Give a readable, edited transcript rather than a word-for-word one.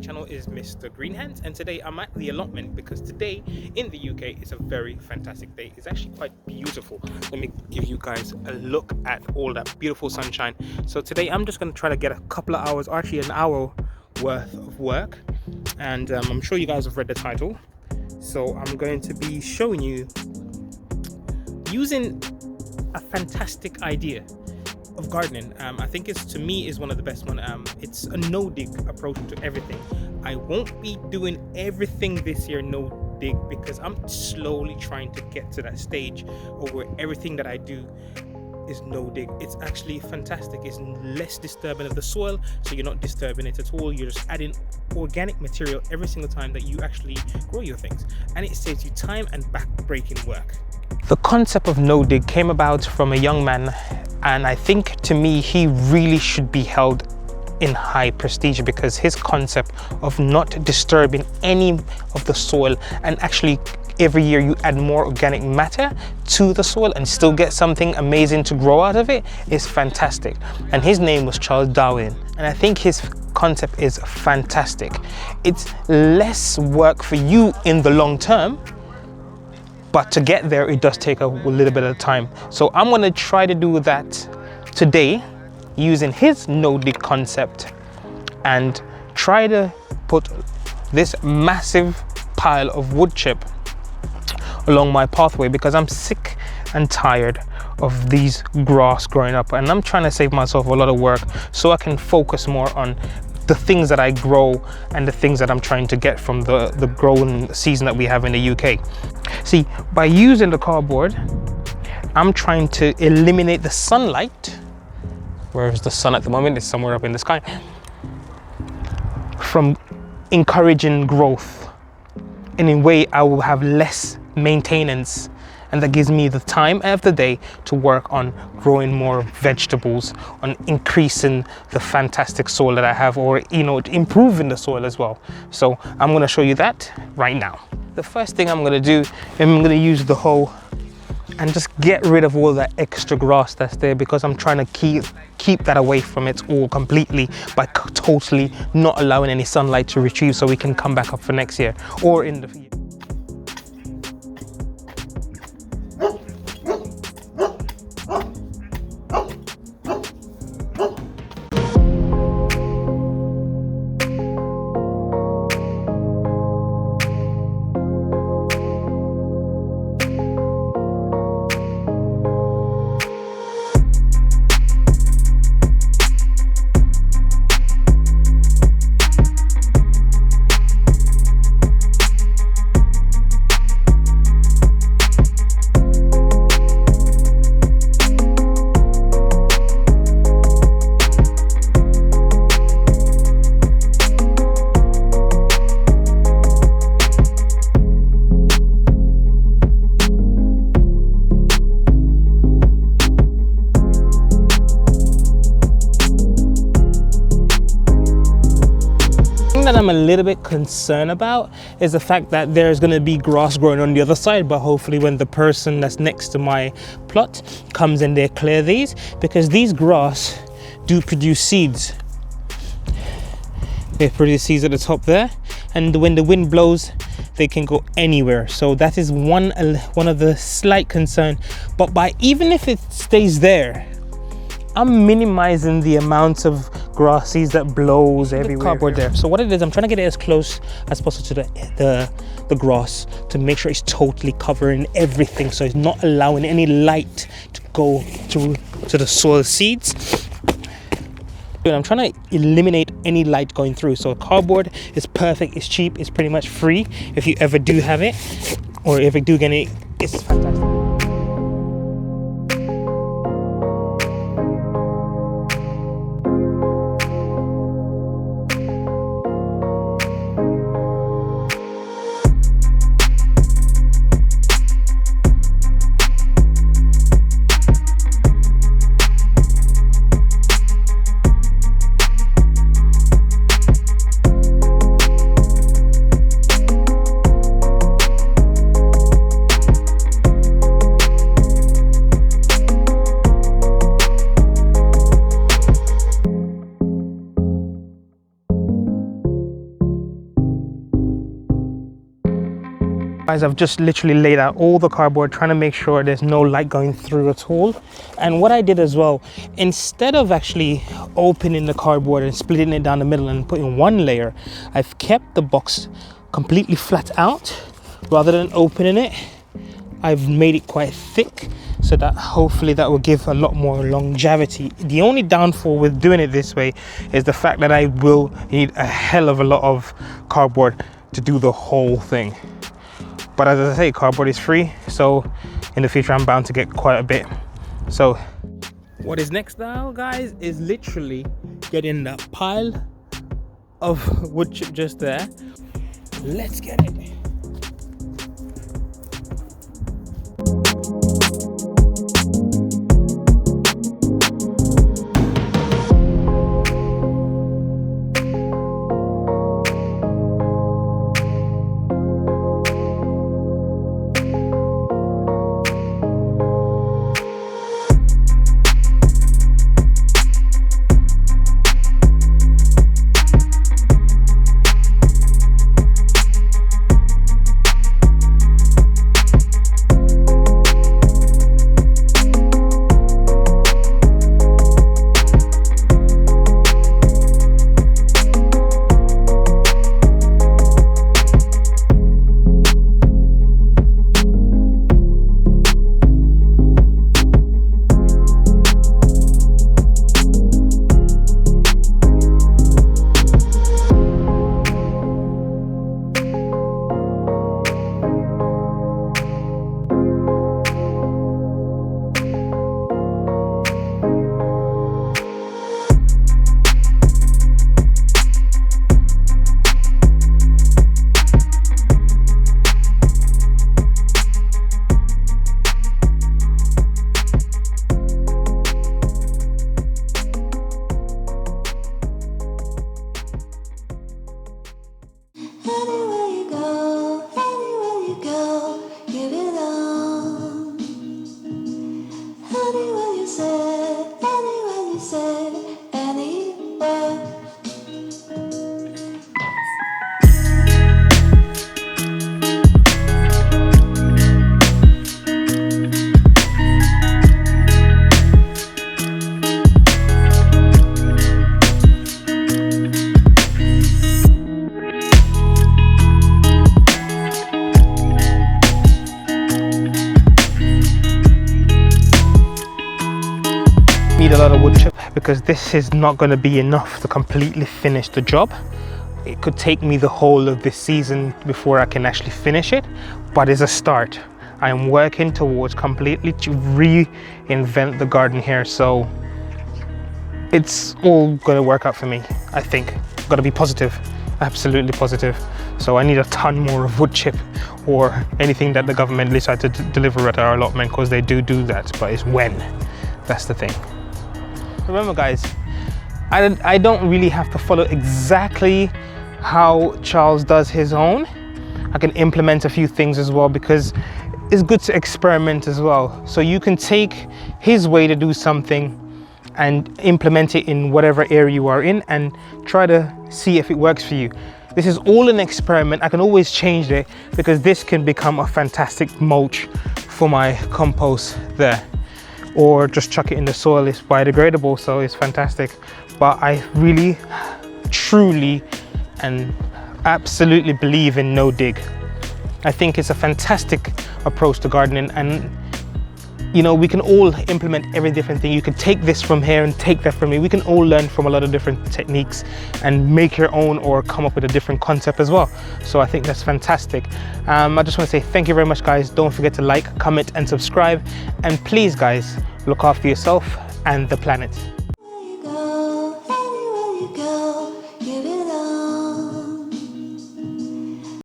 channel is Mr. Greenhands, and today I'm at the allotment because today in the UK is a very fantastic day. It's actually quite beautiful. Let me give you guys a look at all that beautiful sunshine. So today I'm just going to try to get a couple of hours, or actually an hour worth of work, and I'm sure you guys have read the title. So I'm going to be showing you using a fantastic idea of gardening. I think it's, to me, is one of the best one. It's a no-dig approach to everything. I won't be doing everything this year no-dig because I'm slowly trying to get to that stage of where everything that I do is no-dig. It's actually fantastic. It's less disturbing of the soil, so you're not disturbing it at all. You're just adding organic material every single time that you actually grow your things, and it saves you time and back-breaking work. The concept of no-dig came about from a young man, and I think, to me, he really should be held in high prestige because his concept of not disturbing any of the soil, and actually every year you add more organic matter to the soil and still get something amazing to grow out of it, is fantastic. And his name was Charles Dowding, and I think his concept is fantastic. It's less work for you in the long term, but to get there, it does take a little bit of time. So I'm going to try to do that today using his no-dig concept and try to put this massive pile of wood chip along my pathway because I'm sick and tired of these grass growing up, and I'm trying to save myself a lot of work so I can focus more on the things that I grow and the things that I'm trying to get from the growing season that we have in the UK. See, by using the cardboard, I'm trying to eliminate the sunlight. Where is the sun at the moment? It's somewhere up in the sky. From encouraging growth. In a way, I will have less maintenance, and that gives me the time of the day to work on growing more vegetables, on increasing the fantastic soil that I have, or improving the soil as well. So I'm going to show you that right now. The first thing I'm going to do, I'm going to use the hoe and just get rid of all that extra grass that's there, because I'm trying to keep that away from it all completely by totally not allowing any sunlight to retrieve, so we can come back up for next year or in the future. That I'm a little bit concerned about is the fact that there's going to be grass growing on the other side, but hopefully when the person that's next to my plot comes in, they clear these, because these grass do produce seeds. They produce seeds at the top there, and when the wind blows, they can go anywhere. So that is one of the slight concern. But even if it stays there, I'm minimizing the amount of grass seeds that blows everywhere. Cardboard there. So what it is, I'm trying to get it as close as possible to the grass to make sure it's totally covering everything, so it's not allowing any light to go to the soil seeds. And I'm trying to eliminate any light going through. So cardboard is perfect, it's cheap, it's pretty much free if you ever do have it, or if you do get it, it's fantastic. guys, I've just literally laid out all the cardboard, trying to make sure there's no light going through at all. And what I did as well, instead of actually opening the cardboard and splitting it down the middle and putting one layer, I've kept the box completely flat out. Rather than opening it, I've made it quite thick, so that hopefully that will give a lot more longevity. The only downfall with doing it this way is the fact that I will need a hell of a lot of cardboard to do the whole thing. But as I say, cardboard is free, so in the future I'm bound to get quite a bit. So what is next now, guys, is literally getting that pile of wood chip just there. Let's get it. A lot of wood chip because this is not going to be enough to completely finish the job. It could take me the whole of this season before I can actually finish it, but it's a start. I am working towards completely to reinvent the garden here, so it's all going to work out for me. I think I've got to be positive, absolutely positive. So I need a ton more of wood chip or anything that the government decided to deliver at our allotment, because they do that, but it's when. That's the thing. Remember guys, I don't really have to follow exactly how Charles does his own. I can implement a few things as well, because it's good to experiment as well. So you can take his way to do something and implement it in whatever area you are in and try to see if it works for you. This is all an experiment. I can always change it, because this can become a fantastic mulch for my compost there. Or just chuck it in the soil. It's biodegradable, so it's fantastic. But I really, truly, and absolutely believe in no dig. I think it's a fantastic approach to gardening, and you know, we can all implement every different thing. You can take this from here and take that from me. We can all learn from a lot of different techniques and make your own, or come up with a different concept as well. So I think that's fantastic. I just want to say thank you very much guys. Don't forget to like, comment and subscribe, and please guys, look after yourself and the planet.